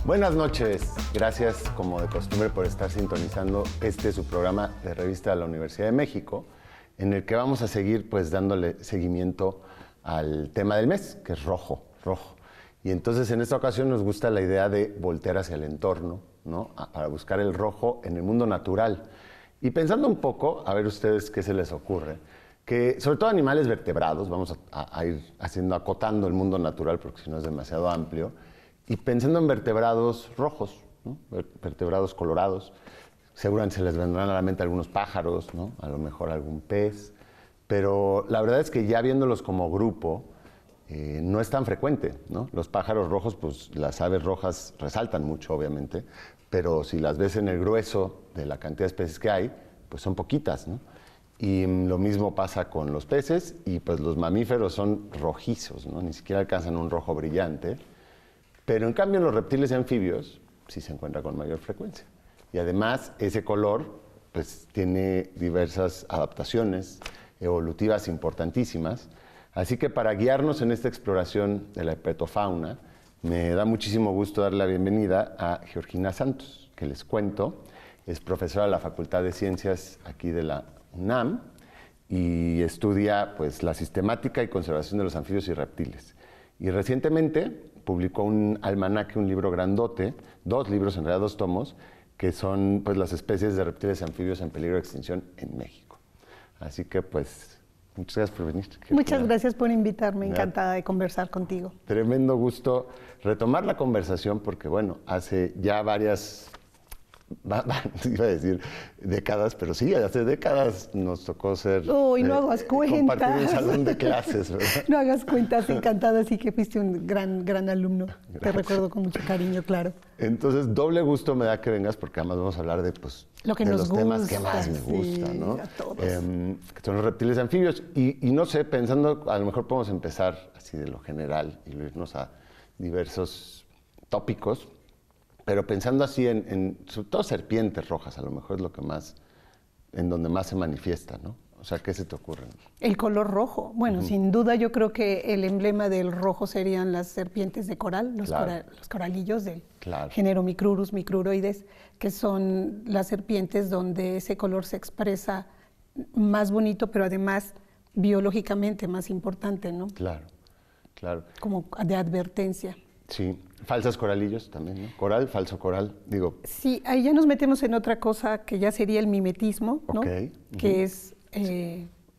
Buenas noches, gracias como de costumbre por estar sintonizando su programa de Revista de la Universidad de México, en el que vamos a seguir pues dándole seguimiento al tema del mes, que es rojo. Y entonces en esta ocasión nos gusta la idea de voltear hacia el entorno, ¿no? Para buscar el rojo en el mundo natural. Y pensando un poco, a ver ustedes qué se les ocurre, que sobre todo animales vertebrados, vamos a ir acotando el mundo natural porque si no es demasiado amplio, y pensando en vertebrados rojos, ¿no? Vertebrados colorados, seguramente se les vendrán a la mente algunos pájaros, ¿no? A lo mejor algún pez, pero la verdad es que ya viéndolos como grupo, no es tan frecuente, ¿no? Los pájaros rojos, pues las aves rojas resaltan mucho, obviamente, pero si las ves en el grueso de la cantidad de especies que hay, pues son poquitas, ¿no? Y lo mismo pasa con los peces, y pues los mamíferos son rojizos, ¿no? Ni siquiera alcanzan un rojo brillante. Pero en cambio en los reptiles y anfibios sí se encuentra con mayor frecuencia. Y además ese color pues tiene diversas adaptaciones evolutivas importantísimas. Así que para guiarnos en esta exploración de la herpetofauna, me da muchísimo gusto dar la bienvenida a Georgina Santos, que les cuento, es profesora de la Facultad de Ciencias aquí de la UNAM y estudia pues la sistemática y conservación de los anfibios y reptiles. Y recientemente publicó un almanaque, un libro grandote, 2 libros, en realidad 2 tomos, que son pues, las especies de reptiles y anfibios en peligro de extinción en México. Así que pues, muchas gracias por venir. Muchas gracias por invitarme, encantada de conversar contigo. Tremendo gusto retomar la conversación porque bueno, hace ya varias, iba a decir décadas, pero sí, hace décadas nos tocó ser... Uy, no hagas cuentas. Compartir un salón de clases, ¿verdad? No hagas cuentas, encantada, sí que fuiste un gran alumno. Gracias. Te recuerdo con mucho cariño, claro. Entonces, doble gusto me da que vengas porque además vamos a hablar de, pues, lo que de nos los gusta, temas que más me gustan, ¿no? A todos. Que son los reptiles y anfibios. Y no sé, pensando, a lo mejor podemos empezar así de lo general y irnos a diversos tópicos. Pero pensando así en sobre todo serpientes rojas, a lo mejor es lo que más, en donde más se manifiesta, ¿no? O sea, ¿qué se te ocurre? El color rojo. Bueno, sin duda yo creo que el emblema del rojo serían las serpientes de coral, los coralillos del género Micrurus, micruroides, que son las serpientes donde ese color se expresa más bonito, pero además biológicamente más importante, ¿no? Claro. Como de advertencia. Sí, falsas coralillos también, ¿no? Coral, falso coral, digo. Sí, ahí ya nos metemos en otra cosa que ya sería el mimetismo, ¿no? Okay. Que es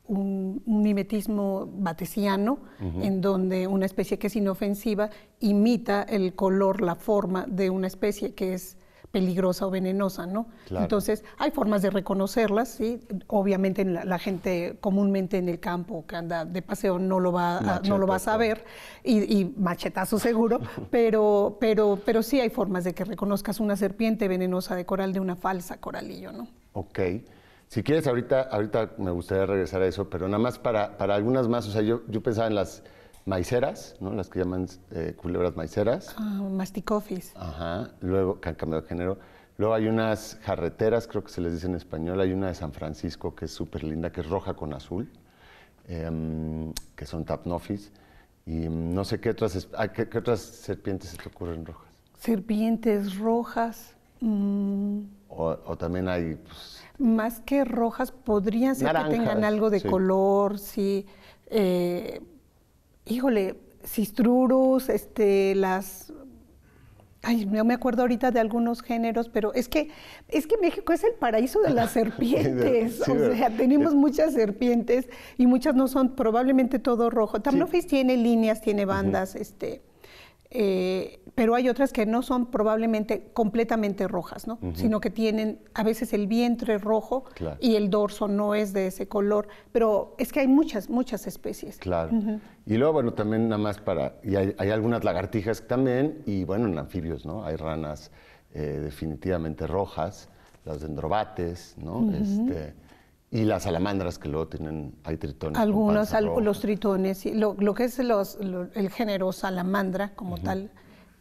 un mimetismo batesiano, en donde una especie que es inofensiva imita el color, la forma de una especie que es peligrosa o venenosa, ¿no? Claro. Entonces, hay formas de reconocerlas, ¿sí? Obviamente la gente comúnmente en el campo que anda de paseo no lo va a saber, y machetazo seguro, pero sí hay formas de que reconozcas una serpiente venenosa de coral de una falsa coralillo, ¿no? Ok. Si quieres, ahorita me gustaría regresar a eso, pero nada más para algunas más, o sea, yo pensaba en las maiceras, ¿no? Las que llaman culebras maiceras. Masticophis. Ajá, luego, que han cambiado de género. Luego hay unas jarreteras, creo que se les dice en español. Hay una de San Francisco que es súper linda, que es roja con azul, que son Tapnophis. Y no sé qué otras serpientes se te ocurren rojas. Serpientes rojas. O también hay... Pues, más que rojas, podrían ser naranjas, que tengan algo de color, sí. Híjole, Cistrurus, las... Ay, no me acuerdo ahorita de algunos géneros, pero es que México es el paraíso de las serpientes. Sí, o sea, tenemos muchas serpientes y muchas no son probablemente todo rojo. Tapnophis tiene líneas, tiene bandas, pero hay otras que no son probablemente completamente rojas, ¿no? Sino que tienen a veces el vientre rojo y el dorso no es de ese color, pero es que hay muchas especies. Claro. Y luego, bueno, también nada más y hay algunas lagartijas también, y bueno, en anfibios, ¿no? Hay ranas definitivamente rojas, las dendrobates, ¿no? Y las salamandras que luego hay tritones. Algunos, los tritones, sí. Lo que es el género salamandra como tal,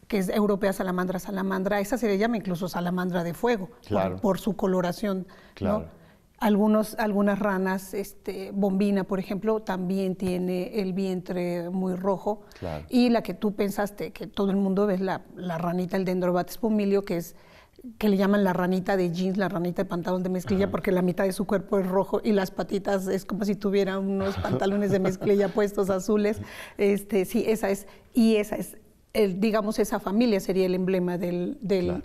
que es europea salamandra, esa se le llama incluso salamandra de fuego, por su coloración, ¿no? Algunas ranas, bombina, por ejemplo, también tiene el vientre muy rojo. Claro. Y la que tú pensaste, que todo el mundo ve, la ranita, el Dendrobates pumilio, que le llaman la ranita de jeans, la ranita de pantalón de mezclilla, porque la mitad de su cuerpo es rojo y las patitas es como si tuviera unos pantalones de mezclilla puestos azules. Sí, esa es. Y esa es, digamos, esa familia sería el emblema Claro.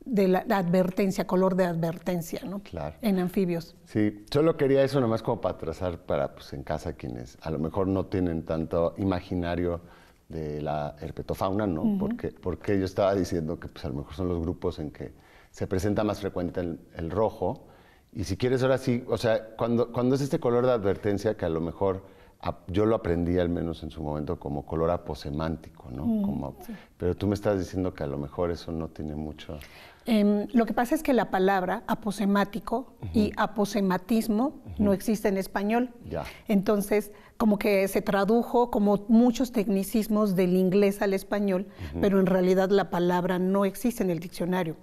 de la advertencia, color de advertencia, ¿no? Claro. En anfibios. Sí, solo quería eso nomás como para trazar para, pues, en casa quienes a lo mejor no tienen tanto imaginario de la herpetofauna, ¿no? Porque yo estaba diciendo que pues a lo mejor son los grupos en que se presenta más frecuente el rojo. Y si quieres ahora sí, o sea, cuando es este color de advertencia que a lo mejor yo lo aprendí al menos en su momento como color aposemántico, ¿no? Sí. Pero tú me estás diciendo que a lo mejor eso no tiene mucho... Lo que pasa es que la palabra aposemático y aposematismo no existe en español. Ya. Entonces, como que se tradujo como muchos tecnicismos del inglés al español, pero en realidad la palabra no existe en el diccionario.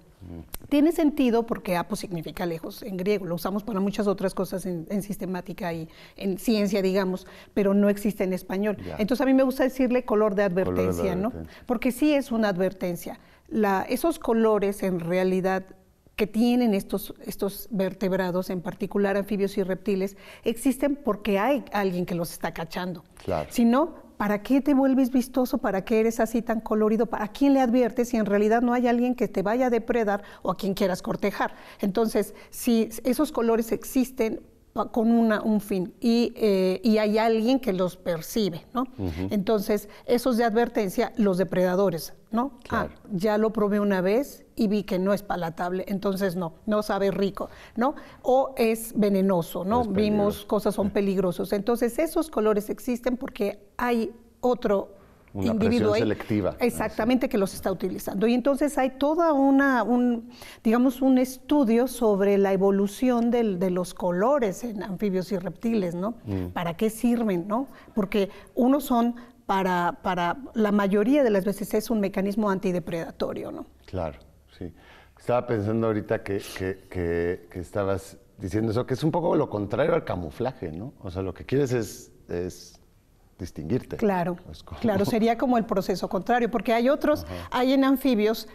Tiene sentido porque apo significa lejos en griego, lo usamos para muchas otras cosas en sistemática y en ciencia, digamos, pero no existe en español. Ya. Entonces a mí me gusta decirle color de advertencia, ¿no? Porque sí es una advertencia. Esos colores en realidad que tienen estos vertebrados, en particular anfibios y reptiles, existen porque hay alguien que los está cachando. Claro. Si no, ¿para qué te vuelves vistoso? ¿Para qué eres así tan colorido? ¿Para quién le adviertes si en realidad no hay alguien que te vaya a depredar o a quien quieras cortejar? Entonces, si esos colores existen con un fin y hay alguien que los percibe, ¿no? Entonces, esos de advertencia, los depredadores, ¿no? Claro. Ya lo probé una vez y vi que no es palatable, entonces no sabe rico, ¿no? O es venenoso, ¿no? Vimos cosas son peligrosos. Entonces, esos colores existen porque hay otro individuo ahí, selectiva. exactamente, que los está utilizando. Y entonces hay toda un estudio sobre la evolución de los colores en anfibios y reptiles, ¿no? ¿Para qué sirven, no? Porque unos son para la mayoría de las veces es un mecanismo antidepredatorio, ¿no? Claro, sí. Estaba pensando ahorita que estabas diciendo eso, que es un poco lo contrario al camuflaje, ¿no? O sea, lo que quieres es distinguirte. Claro, claro, sería como el proceso contrario, porque hay otros, hay en anfibios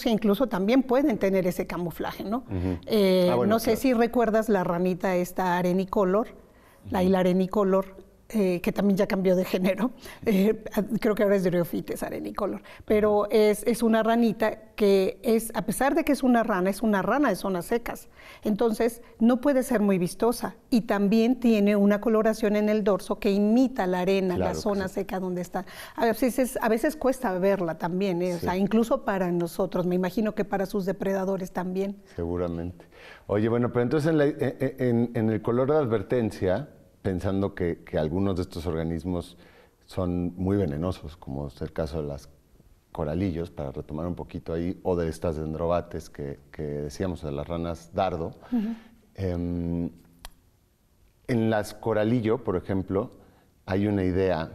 que incluso también pueden tener ese camuflaje, ¿no? Bueno, no sé si recuerdas la ranita esta arenicolor, la hilarenicolor, que también ya cambió de género, creo que ahora es Dryophytes arenicolor, pero es una ranita que a pesar de que es una rana de zonas secas, entonces no puede ser muy vistosa y también tiene una coloración en el dorso que imita la arena, claro, la zona seca donde está. A veces cuesta verla también, sí. O sea, incluso para nosotros, me imagino que para sus depredadores también. Seguramente. Oye, bueno, pero entonces en el color de advertencia, pensando que algunos de estos organismos son muy venenosos, como es el caso de las coralillos, para retomar un poquito ahí, o de estas dendrobates que decíamos, de las ranas dardo. En las coralillo, por ejemplo, hay una idea,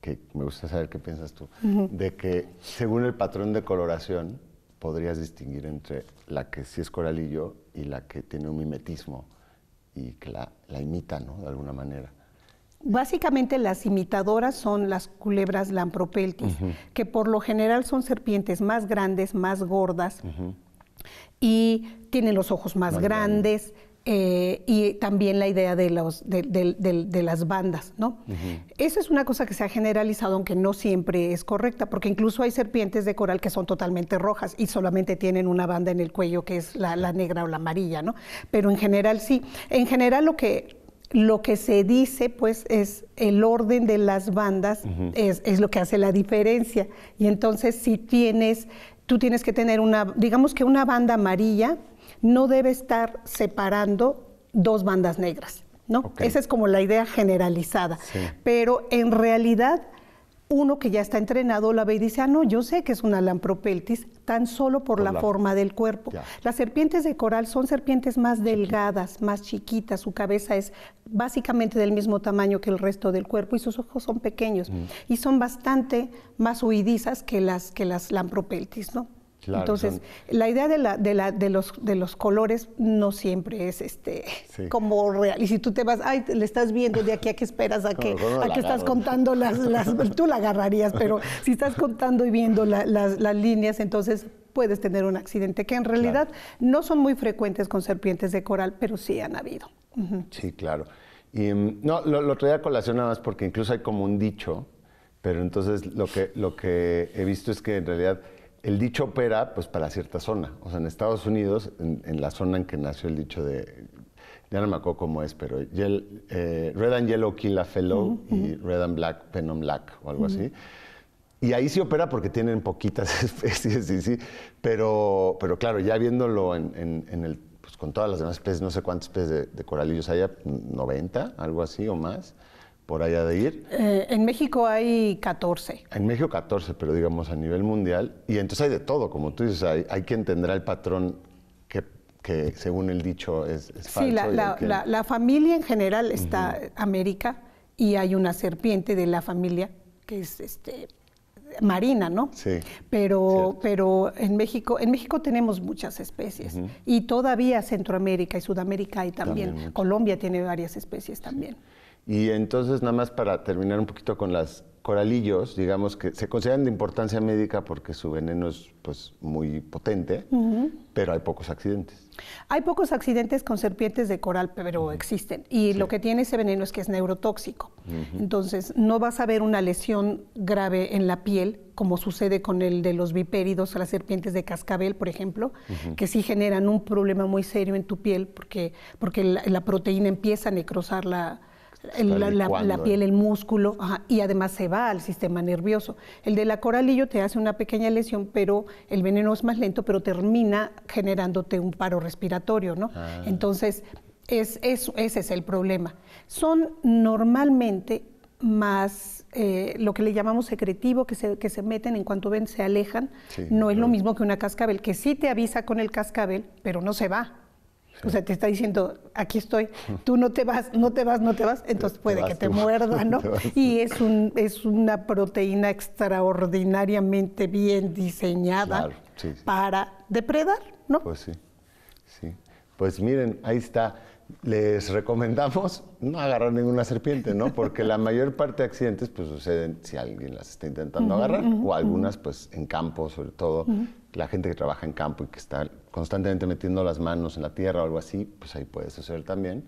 que me gusta saber qué piensas tú, de que según el patrón de coloración podrías distinguir entre la que sí es coralillo y la que tiene un mimetismo y que la imita, ¿no? De alguna manera. Básicamente las imitadoras son las culebras Lampropeltis, que por lo general son serpientes más grandes, más gordas, y tienen los ojos más grandes, y también la idea de las bandas, ¿no? Esa es una cosa que se ha generalizado, aunque no siempre es correcta, porque incluso hay serpientes de coral que son totalmente rojas y solamente tienen una banda en el cuello que es la negra o la amarilla, ¿no? Pero en general sí. En general lo que se dice, pues, es el orden de las bandas, es lo que hace la diferencia. Y entonces si tú tienes que tener digamos que una banda amarilla no debe estar separando dos bandas negras, ¿no? Okay. Esa es como la idea generalizada. Sí. Pero en realidad, uno que ya está entrenado la ve y dice, no, yo sé que es una Lampropeltis tan solo por la forma del cuerpo. Ya. Las serpientes de coral son serpientes más delgadas, más chiquitas, su cabeza es básicamente del mismo tamaño que el resto del cuerpo y sus ojos son pequeños y son bastante más huidizas que las Lampropeltis, ¿no? Claro, entonces, la idea de los colores no siempre es como real. Y si tú te vas, le estás viendo de aquí a que esperas a que estás contando tú la agarrarías, pero si estás contando y viendo las líneas, entonces puedes tener un accidente, que en realidad no son muy frecuentes con serpientes de coral, pero sí han habido. Sí, claro. Y no, lo traía a colación nada más porque incluso hay como un dicho, pero entonces lo que he visto es que en realidad el dicho opera pues para cierta zona. O sea, en Estados Unidos, en la zona en que nació el dicho ya no me acuerdo cómo es, pero Red and Yellow Kill a Fellow y Red and Black Venom Black o algo así. Y ahí sí opera porque tienen poquitas especies, sí, pero claro, ya viéndolo pues con todas las demás especies, no sé cuántas especies de coralillos hay, 90, algo así o más. Por allá de ir. En México hay 14. En México 14, pero digamos a nivel mundial. Y entonces hay de todo, como tú dices, hay quien tendrá el patrón que según el dicho es falso. Sí, la familia en general está América, y hay una serpiente de la familia que es marina, ¿no? Sí. Pero en México tenemos muchas especies. Y todavía Centroamérica y Sudamérica hay también. Colombia tiene varias especies también. Y entonces, nada más para terminar un poquito con las coralillos, digamos que se consideran de importancia médica porque su veneno es pues muy potente, pero hay pocos accidentes. Hay pocos accidentes con serpientes de coral, pero existen. Y lo que tiene ese veneno es que es neurotóxico. Entonces, no vas a ver una lesión grave en la piel, como sucede con el de los vipéridos, las serpientes de cascabel, por ejemplo, que sí generan un problema muy serio en tu piel porque la proteína empieza a necrosar la piel, el músculo, y además se va al sistema nervioso. El de la coralillo te hace una pequeña lesión, pero el veneno es más lento, pero termina generándote un paro respiratorio, ¿no? Entonces, ese es el problema. Son normalmente más lo que le llamamos secretivo, que se meten en cuanto ven, se alejan. No es lo mismo que una cascabel, que sí te avisa con el cascabel, pero no se va. O sea, te está diciendo, aquí estoy, tú no te vas, entonces puede que te muerda, ¿no? Y es una proteína extraordinariamente bien diseñada para depredar, ¿no? Pues sí. Pues miren, ahí está. Les recomendamos no agarrar ninguna serpiente, ¿no? Porque la mayor parte de accidentes pues suceden si alguien las está intentando agarrar, o algunas pues en campo, sobre todo la gente que trabaja en campo y que está constantemente metiendo las manos en la tierra o algo así, pues ahí puede suceder también.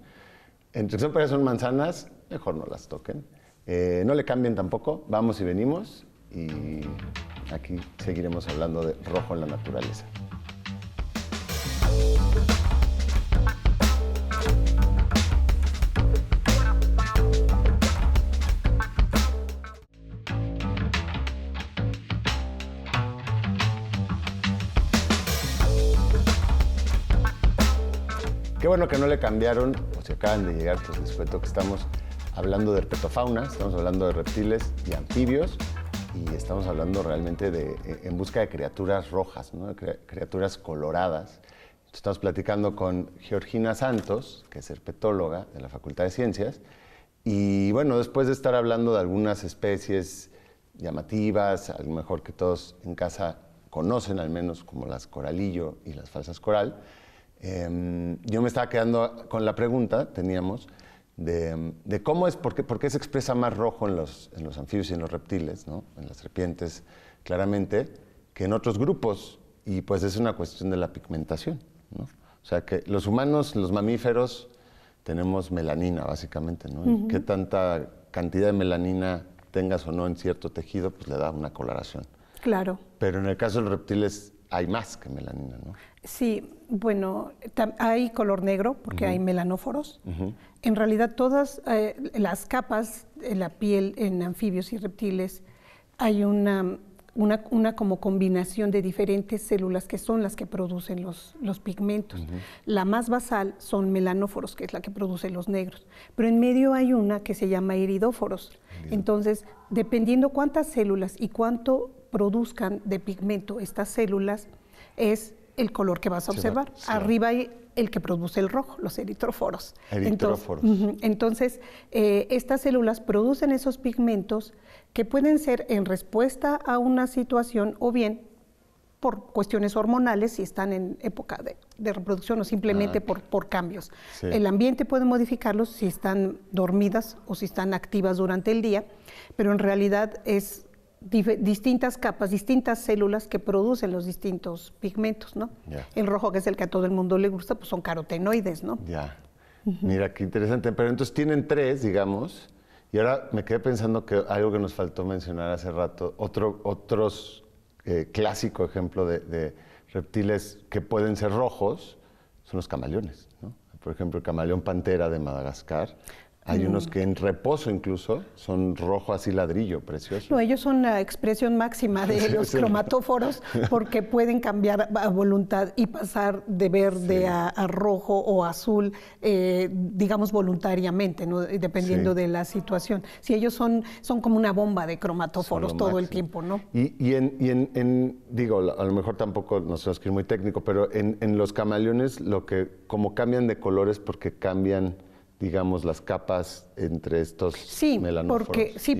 Entre son manzanas, mejor no las toquen. No le cambien tampoco, vamos y venimos, y aquí seguiremos hablando de rojo en la naturaleza. Qué bueno que no le cambiaron, o si acaban de llegar, pues les cuento que estamos hablando de herpetofauna, estamos hablando de reptiles y anfibios, y estamos hablando realmente en busca de criaturas rojas, ¿no? Criaturas coloradas. Estamos platicando con Georgina Santos, que es herpetóloga de la Facultad de Ciencias, y bueno, después de estar hablando de algunas especies llamativas, a lo mejor que todos en casa conocen, al menos como las coralillo y las falsas coral, yo me estaba quedando con la pregunta, teníamos, de cómo es, por qué se expresa más rojo en los anfibios y en los reptiles, ¿no? En las serpientes, claramente, que en otros grupos, y pues es una cuestión de la pigmentación, ¿no? O sea que los humanos, los mamíferos, tenemos melanina, básicamente, ¿no? Y qué tanta cantidad de melanina tengas o no en cierto tejido, pues le da una coloración. Claro. Pero en el caso de los reptiles hay más que melanina, ¿no? Sí, bueno, hay color negro porque hay melanóforos. En realidad todas las capas de la piel en anfibios y reptiles hay una como combinación de diferentes células que son las que producen los pigmentos. La más basal son melanóforos, que es la que produce los negros, pero en medio hay una que se llama iridóforos. Entonces, dependiendo cuántas células y cuánto produzcan de pigmento estas células, es el color que vas a observar. Arriba hay el que produce el rojo, los eritróforos. Entonces, estas células producen esos pigmentos que pueden ser en respuesta a una situación o bien por cuestiones hormonales, si están en época de reproducción o simplemente por cambios. Sí. El ambiente puede modificarlos si están dormidas o si están activas durante el día, pero en realidad es distintas capas, distintas células que producen los distintos pigmentos, ¿no? El rojo, que es el que a todo el mundo le gusta, pues son carotenoides, ¿no? Mira, qué interesante. Pero entonces tienen 3, digamos, y ahora me quedé pensando que algo que nos faltó mencionar hace rato, otros clásico ejemplo de reptiles que pueden ser rojos son los camaleones, ¿no? Por ejemplo, el camaleón pantera de Madagascar. Hay unos que en reposo incluso son rojo así ladrillo, precioso. No, ellos son la expresión máxima de los cromatóforos porque pueden cambiar a voluntad y pasar de verde a rojo o azul, digamos voluntariamente, ¿no? Dependiendo de la situación. Sí, ellos son como una bomba de cromatóforos todo el tiempo, ¿no? Y digo, a lo mejor tampoco nos tenemos que ir muy técnico, pero en los camaleones como cambian de colores porque cambian, digamos, las capas entre estos melanóforos.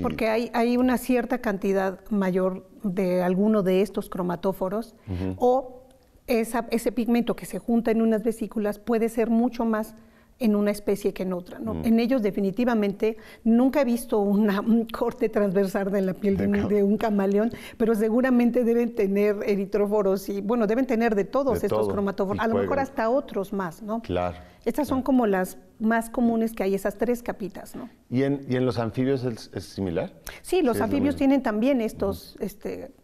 Porque hay una cierta cantidad mayor de alguno de estos cromatóforos, o ese pigmento que se junta en unas vesículas puede ser mucho más en una especie que en otra, ¿no? En ellos definitivamente nunca he visto un corte transversal de la piel de un camaleón, pero seguramente deben tener eritróforos y, bueno, deben tener de todos estos cromatóforos, a lo mejor hasta otros más, ¿no? Claro. Estas son como las más comunes que hay, esas 3 capitas, ¿no? ¿Y en los anfibios es similar? Sí, los anfibios tienen también estos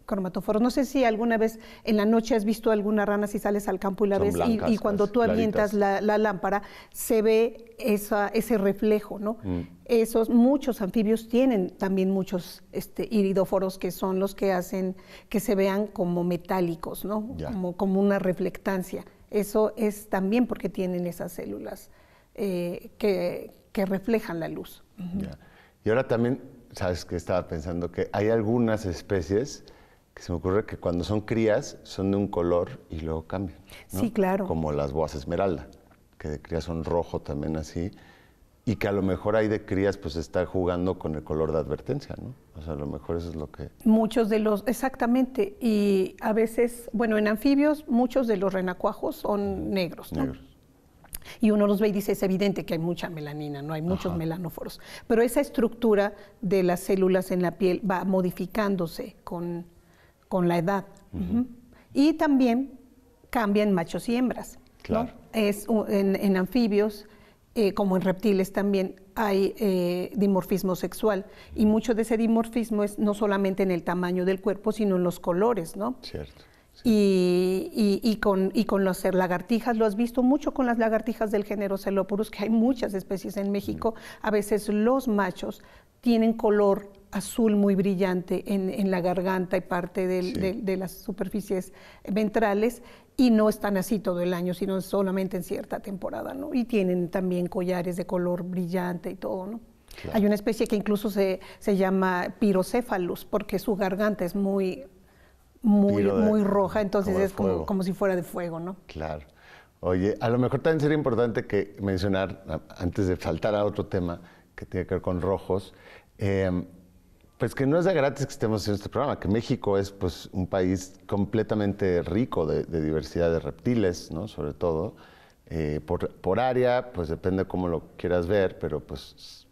cromatóforos. No sé si alguna vez en la noche has visto alguna rana si sales al campo y la ves, blancas, y cuando tú avientas la lámpara se ve ese reflejo, ¿no? Muchos anfibios tienen también muchos iridóforos, que son los que hacen que se vean como metálicos, ¿no? Como una reflectancia. Eso es también porque tienen esas células que reflejan la luz. Y ahora también, sabes que estaba pensando que hay algunas especies que se me ocurre que cuando son crías son de un color y luego cambian, ¿no? Sí, claro. Como las boas esmeralda, que de crías son rojo también así, y que a lo mejor ahí de crías pues está jugando con el color de advertencia, ¿no? O sea, a lo mejor eso es lo que... Muchos de los, exactamente, y a veces, bueno, en anfibios muchos de los renacuajos son negros, ¿no? Y uno los ve y dice, es evidente que hay mucha melanina, no hay muchos melanóforos, pero esa estructura de las células en la piel va modificándose con la edad. Y también cambian machos y hembras, claro, ¿no? En anfibios, como en reptiles también, hay dimorfismo sexual, y mucho de ese dimorfismo es no solamente en el tamaño del cuerpo, sino en los colores, ¿no? Cierto. Y con las lagartijas, lo has visto mucho con las lagartijas del género Celoporus, que hay muchas especies en México. A veces los machos tienen color azul muy brillante en la garganta y parte de las superficies ventrales, y no están así todo el año, sino solamente en cierta temporada, ¿no? Y tienen también collares de color brillante y todo, ¿no? Claro. Hay una especie que incluso se llama Pyrocephalus, porque su garganta es muy roja, entonces es como si fuera de fuego, ¿no? Claro. Oye, a lo mejor también sería importante que mencionar, antes de saltar a otro tema que tiene que ver con rojos, pues que no es de gratis que estemos haciendo este programa, que México es pues un país completamente rico de diversidad de reptiles, ¿no? Sobre todo, por área, pues depende cómo lo quieras ver, pero pues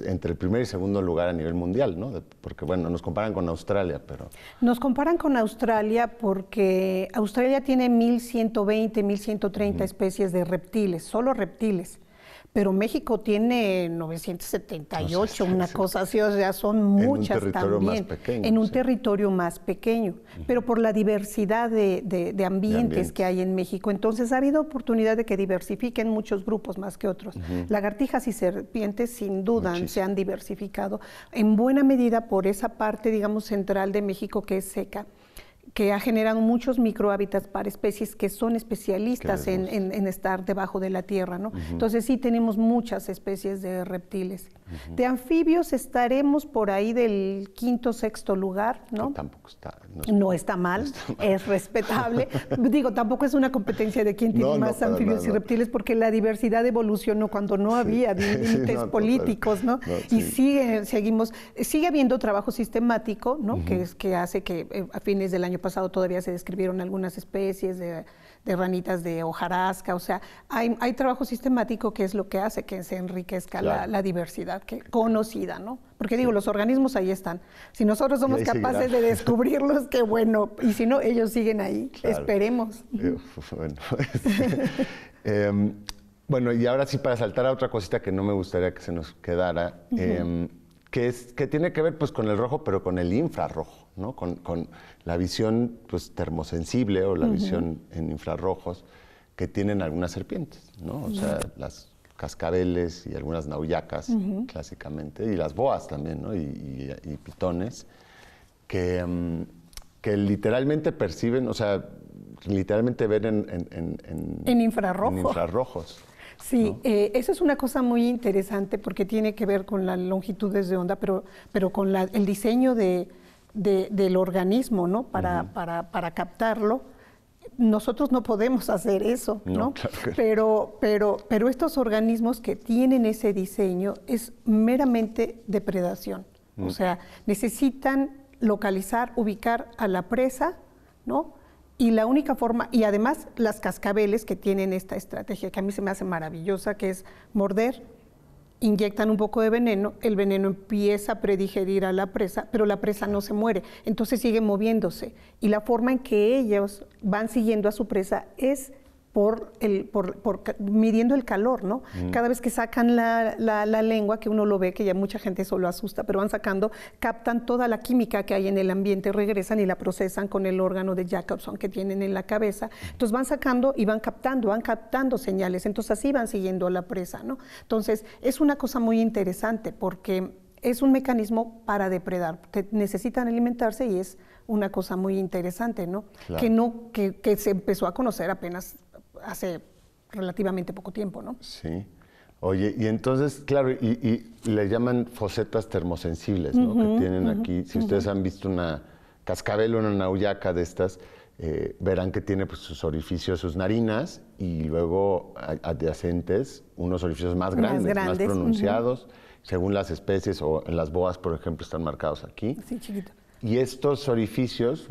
entre el primer y segundo lugar a nivel mundial, ¿no? Porque, bueno, nos comparan con Australia, pero... Nos comparan con Australia porque Australia tiene 1.120, 1.130 especies de reptiles, solo reptiles. Pero México tiene 978, una cosa así, o sea, son muchas también. En un territorio más pequeño, pero por la diversidad de ambientes que hay en México. Entonces ha habido oportunidad de que diversifiquen muchos grupos más que otros. Lagartijas y serpientes sin duda se han diversificado en buena medida por esa parte, digamos, central de México que es seca, que ha generado muchos microhábitats para especies que son especialistas en estar debajo de la tierra, ¿no? Entonces sí tenemos muchas especies de reptiles. De anfibios estaremos por ahí del 5º, 6º lugar, ¿no? Tampoco está. No está mal, es respetable. Digo, tampoco es una compencia de quién tiene más anfibios y reptiles, porque la diversidad evolucionó cuando no había límites políticos, ¿no? Y sigue habiendo trabajo sistemático, ¿no? Que hace que a fines del año pasado todavía se describieron algunas especies de ranitas de hojarasca, o sea, hay trabajo sistemático que es lo que hace que se enriquezca la diversidad conocida, ¿no? Porque digo, los organismos ahí están. Si nosotros somos capaces de descubrirlos, qué bueno, y si no, ellos siguen ahí, esperemos. Bueno, bueno, y ahora sí, para saltar a otra cosita que no me gustaría que se nos quedara, que tiene que ver pues con el rojo, pero con el infrarrojo, ¿no? Con la visión pues termosensible o la visión en infrarrojos que tienen algunas serpientes, ¿no? O sea, las cascabeles y algunas nauyacas, clásicamente, y las boas también, ¿no? Y pitones, que literalmente perciben, o sea, literalmente ven en infrarrojos. En infrarrojos. Sí, ¿no? Eso es una cosa muy interesante porque tiene que ver con las longitudes de onda, pero con el diseño del organismo, ¿no? Para captarlo. Nosotros no podemos hacer eso, ¿no? Claro que... pero estos organismos que tienen ese diseño es meramente depredación. O sea, necesitan localizar, ubicar a la presa, ¿no? Y la única forma, y además las cascabeles que tienen esta estrategia que a mí se me hace maravillosa, que es morder, inyectan un poco de veneno, el veneno empieza a predigerir a la presa, pero la presa no se muere, entonces sigue moviéndose. Y la forma en que ellos van siguiendo a su presa es midiendo el calor, ¿no? Cada vez que sacan la lengua, que uno lo ve, que ya mucha gente eso lo asusta, pero van sacando, captan toda la química que hay en el ambiente, regresan y la procesan con el órgano de Jacobson que tienen en la cabeza. Entonces van sacando y van captando señales, entonces así van siguiendo a la presa, ¿no? Entonces es una cosa muy interesante porque es un mecanismo para depredar, necesitan alimentarse y es una cosa muy interesante, ¿no? Claro. Que se empezó a conocer apenas hace relativamente poco tiempo, ¿no? Sí. Oye, y entonces, claro, y le llaman fosetas termosensibles, ¿no? Que tienen aquí, si ustedes han visto una cascabel o una nauyaca de estas, verán que tiene pues, sus orificios, sus narinas, y luego adyacentes unos orificios más grandes, más pronunciados, según las especies, o en las boas, por ejemplo, están marcados aquí. Sí, chiquito. Y estos orificios,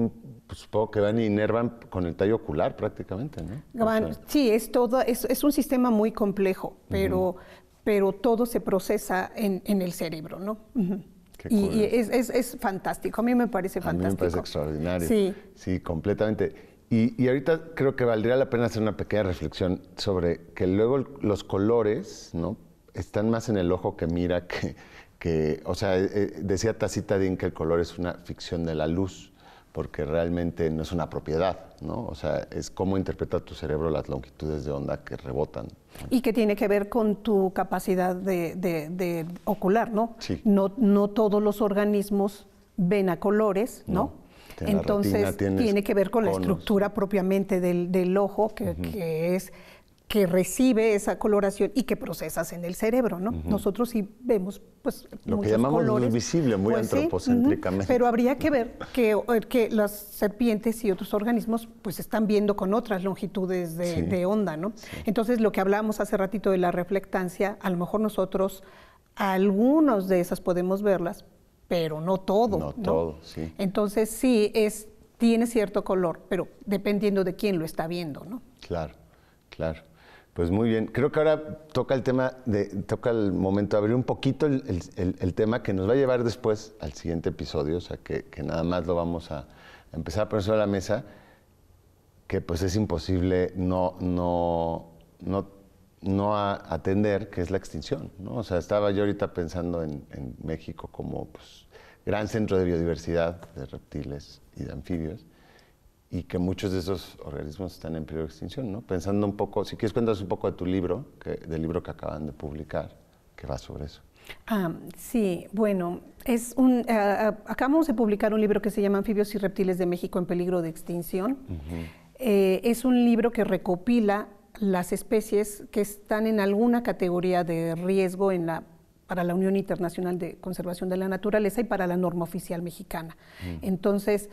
pues, supongo que van y inervan con el tallo ocular prácticamente, ¿no? Sí, es un sistema muy complejo, pero todo se procesa en el cerebro, ¿no? Y es fantástico, a mí me parece fantástico. A mí me parece extraordinario. Sí. Sí, completamente. Y ahorita creo que valdría la pena hacer una pequeña reflexión sobre que luego los colores, ¿no? Están más en el ojo que mira o sea, decía Tacita Dean que el color es una ficción de la luz, porque realmente no es una propiedad, ¿no? O sea, es cómo interpreta tu cerebro las longitudes de onda que rebotan. Y que tiene que ver con tu capacidad de ocular, ¿no? Sí. No todos los organismos ven a colores, ¿no? Entonces, tiene que ver con la estructura propiamente del ojo, que recibe esa coloración y que procesas en el cerebro, ¿no? Nosotros sí vemos, pues, lo que llamamos luz visible, muy antropocéntricamente. Pero habría que ver que las serpientes y otros organismos, pues, están viendo con otras longitudes de onda, ¿no? Sí. Entonces, lo que hablábamos hace ratito de la reflectancia, a lo mejor nosotros, algunos de esas podemos verlas, pero no todo. No todo, sí. Entonces, sí, tiene cierto color, pero dependiendo de quién lo está viendo, ¿no? Claro, claro. Pues muy bien, creo que ahora toca el momento de abrir un poquito el tema que nos va a llevar después al siguiente episodio, o sea que nada más lo vamos a empezar a poner sobre la mesa, que pues es imposible no atender, que es la extinción, ¿no? O sea, estaba yo ahorita pensando en México como pues, gran centro de biodiversidad de reptiles y de anfibios, y que muchos de esos organismos están en peligro de extinción, ¿no? Pensando un poco, si quieres cuéntanos un poco de tu libro, del libro que acaban de publicar, que va sobre eso. Sí, bueno, acabamos de publicar un libro que se llama Anfibios y Reptiles de México en Peligro de Extinción. Es un libro que recopila las especies que están en alguna categoría de riesgo en la para la Unión Internacional de Conservación de la Naturaleza y para la norma oficial mexicana. Entonces,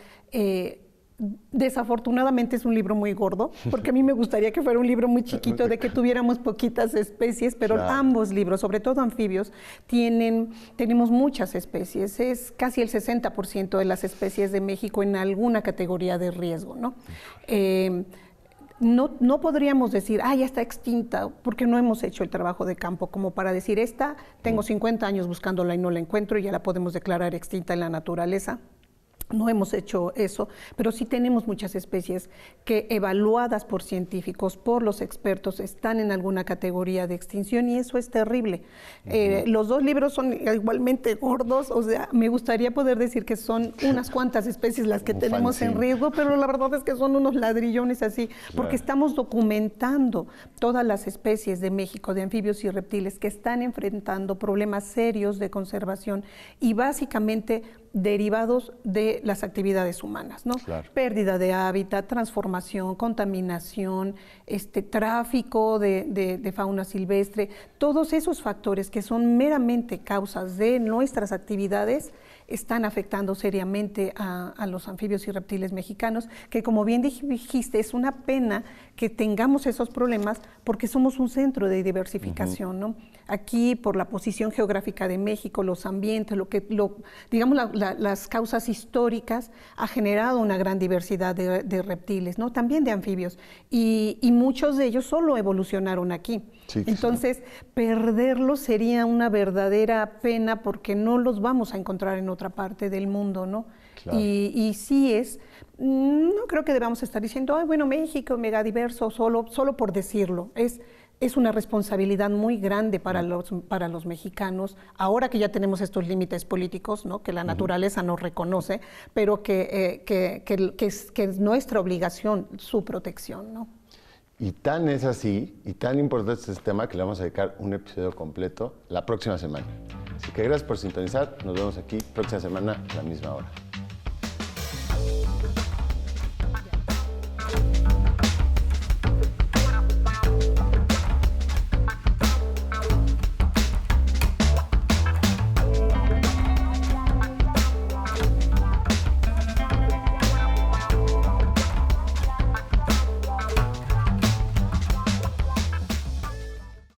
desafortunadamente es un libro muy gordo, porque a mí me gustaría que fuera un libro muy chiquito, de que tuviéramos poquitas especies, pero claro, ambos libros, sobre todo anfibios, tenemos muchas especies. Es casi el 60% de las especies de México en alguna categoría de riesgo, ¿no? No podríamos decir, ya está extinta, porque no hemos hecho el trabajo de campo como para decir, tengo 50 años buscándola y no la encuentro y ya la podemos declarar extinta en la naturaleza. No hemos hecho eso, pero sí tenemos muchas especies que, evaluadas por científicos, por los expertos, están en alguna categoría de extinción, y eso es terrible. Los dos libros son igualmente gordos, o sea, me gustaría poder decir que son unas cuantas especies las que tenemos en riesgo, pero la verdad es que son unos ladrillones así, porque estamos documentando todas las especies de México, de anfibios y reptiles, que están enfrentando problemas serios de conservación y básicamente derivados de las actividades humanas, ¿no? Claro. Pérdida de hábitat, transformación, contaminación, tráfico de fauna silvestre, todos esos factores que son meramente causas de nuestras actividades están afectando seriamente a los anfibios y reptiles mexicanos, que, como bien dijiste, es una pena que tengamos esos problemas porque somos un centro de diversificación, ¿no? Aquí, por la posición geográfica de México, los ambientes, digamos, las causas históricas, ha generado una gran diversidad de reptiles, ¿no? También de anfibios, y muchos de ellos solo evolucionaron aquí. Sí, entonces, perderlos sería una verdadera pena porque no los vamos a encontrar en otra parte del mundo, ¿no? Claro. Y sí no creo que debamos estar diciendo, bueno, México, megadiverso, solo por decirlo. Es una responsabilidad muy grande para los mexicanos, ahora que ya tenemos estos límites políticos, ¿no? Que la naturaleza nos reconoce, pero que es nuestra obligación su protección, ¿no? Y tan es así, y tan importante es este tema, que le vamos a dedicar un episodio completo la próxima semana. Así que gracias por sintonizar, nos vemos aquí próxima semana a la misma hora.